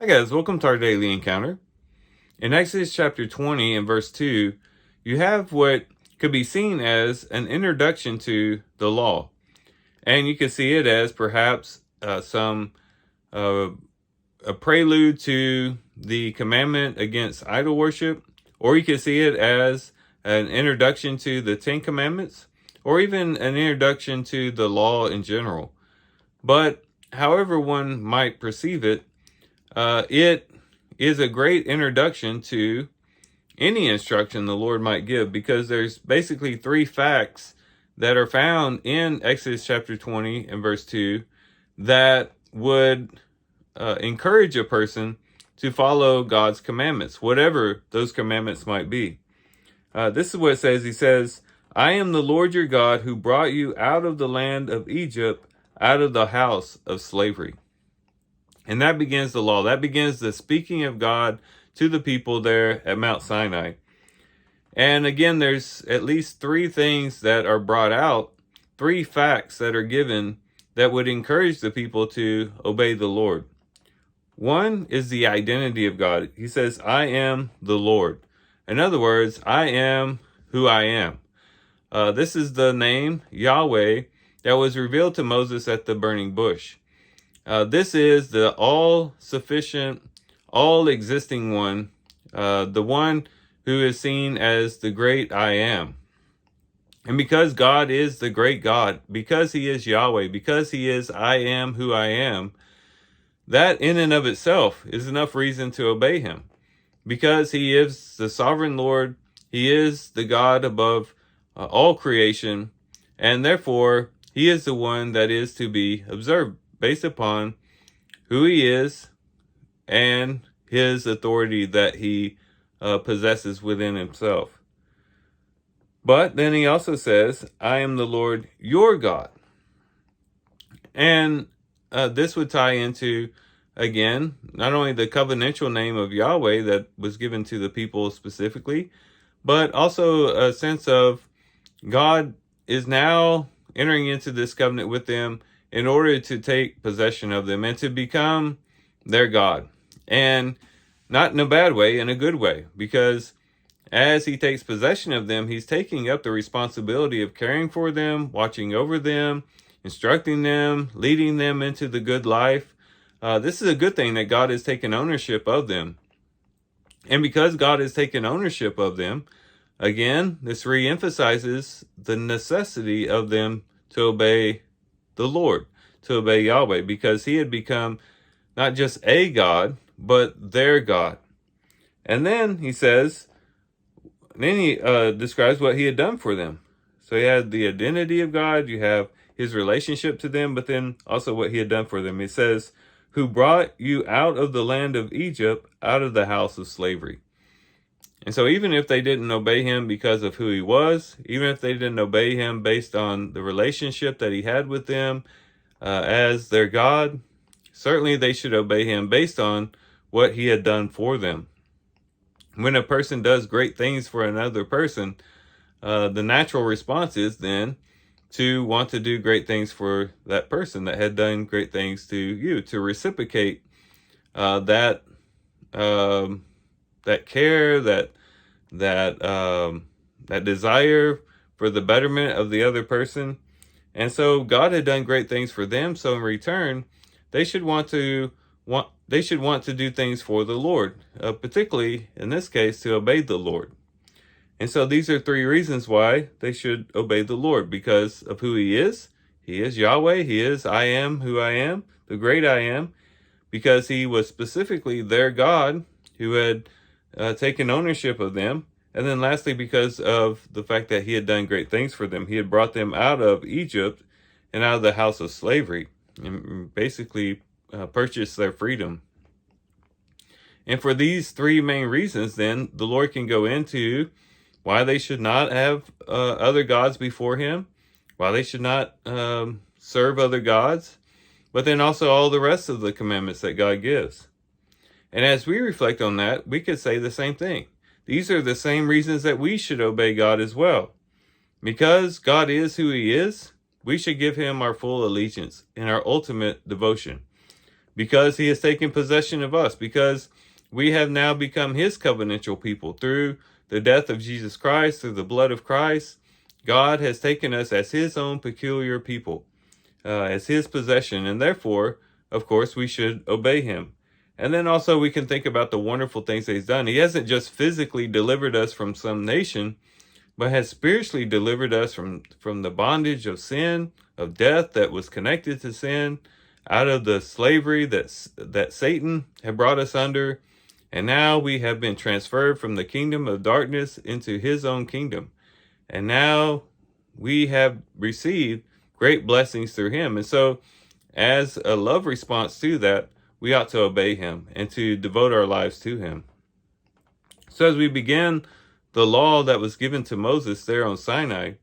Hi guys, welcome to our daily encounter. In Exodus chapter 20 and verse 2, you have what could be seen as an introduction to the law. And you can see it as perhaps uh, a prelude to the commandment against idol worship, or you can see it as an introduction to the Ten Commandments, or even an introduction to the law in general. But however one might perceive it, it is a great introduction to any instruction the Lord might give, because there's basically three facts that are found in Exodus chapter 20 and verse 2 that would encourage a person to follow God's commandments, whatever those commandments might be. This is what it says. He says, I am the Lord your God who brought you out of the land of Egypt, out of the house of slavery. And that begins the law. That begins the speaking of God to the people there at Mount Sinai. And again, there's at least three things that are brought out, three facts that are given that would encourage the people to obey the Lord. One is the identity of God. He says, I am the Lord. In other words, I am who I am. This is the name, Yahweh, that was revealed to Moses at the burning bush. This is the all-sufficient, all-existing one, the one who is seen as the great I am. And because God is the great God, because he is Yahweh, because he is I am who I am, that in and of itself is enough reason to obey him. Because he is the sovereign Lord, he is the God above all creation, and therefore he is the one that is to be observed based upon who he is and his authority that he possesses within himself. But then he also says, I am the Lord your God. And this would tie into, again, not only the covenantal name of Yahweh that was given to the people specifically, but also a sense of God is now entering into this covenant with them in order to take possession of them and to become their God. And not in a bad way, in a good way, because as he takes possession of them, he's taking up the responsibility of caring for them, watching over them, instructing them, leading them into the good life. This is a good thing that God has taken ownership of them. And because God has taken ownership of them, again, this reemphasizes the necessity of them to obey the Lord, to obey Yahweh, because he had become not just a God, but their God. And then he says, then he describes what he had done for them. So he had the identity of God, you have his relationship to them, but then also what he had done for them. He says, who brought you out of the land of Egypt, out of the house of slavery. And so even if they didn't obey him because of who he was, even if they didn't obey him based on the relationship that he had with them as their God, certainly they should obey him based on what he had done for them. When a person does great things for another person, the natural response is then to want to do great things for that person that had done great things to you, to reciprocate that care, that desire for the betterment of the other person. And so God had done great things for them. So in return, they should want to do things for the Lord, particularly in this case to obey the Lord. And so these are three reasons why they should obey the Lord: because of who he is. He is Yahweh. He is I am who I am, the great I am, because he was specifically their God who had taken ownership of them. And then lastly, because of the fact that he had done great things for them. He had brought them out of Egypt and out of the house of slavery and basically purchased their freedom. And for these three main reasons, then the Lord can go into why they should not have other gods before him, why they should not serve other gods, but then also all the rest of the commandments that God gives. And as we reflect on that, we could say the same thing. These are the same reasons that we should obey God as well. Because God is who he is, we should give him our full allegiance and our ultimate devotion. because he has taken possession of us, because we have now become his covenantal people through the death of Jesus Christ, through the blood of Christ. God has taken us as his own peculiar people, as his possession, and therefore, of course, we should obey him. And then also we can think about the wonderful things that he's done. He hasn't just physically delivered us from some nation, but has spiritually delivered us from the bondage of sin, of death that was connected to sin, out of the slavery that Satan had brought us under. And now we have been transferred from the kingdom of darkness into his own kingdom. And now we have received great blessings through him. And so as a love response to that, we ought to obey him and to devote our lives to him. So as we begin the law that was given to Moses there on Sinai,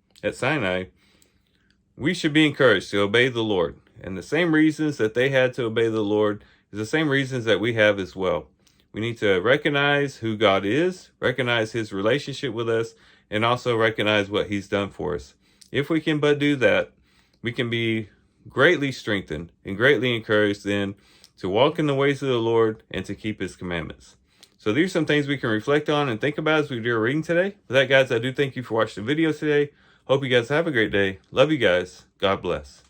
we should be encouraged to obey the Lord. And the same reasons that they had to obey the Lord is the same reasons that we have as well. We need to recognize who God is, recognize his relationship with us, and also recognize what he's done for us. If we can but do that, we can be greatly strengthened and greatly encouraged then to walk in the ways of the Lord and to keep his commandments. So these are some things we can reflect on and think about as we do our reading today. With that, guys, I do thank you for watching the video today. Hope you guys have a great day. Love you guys. God bless.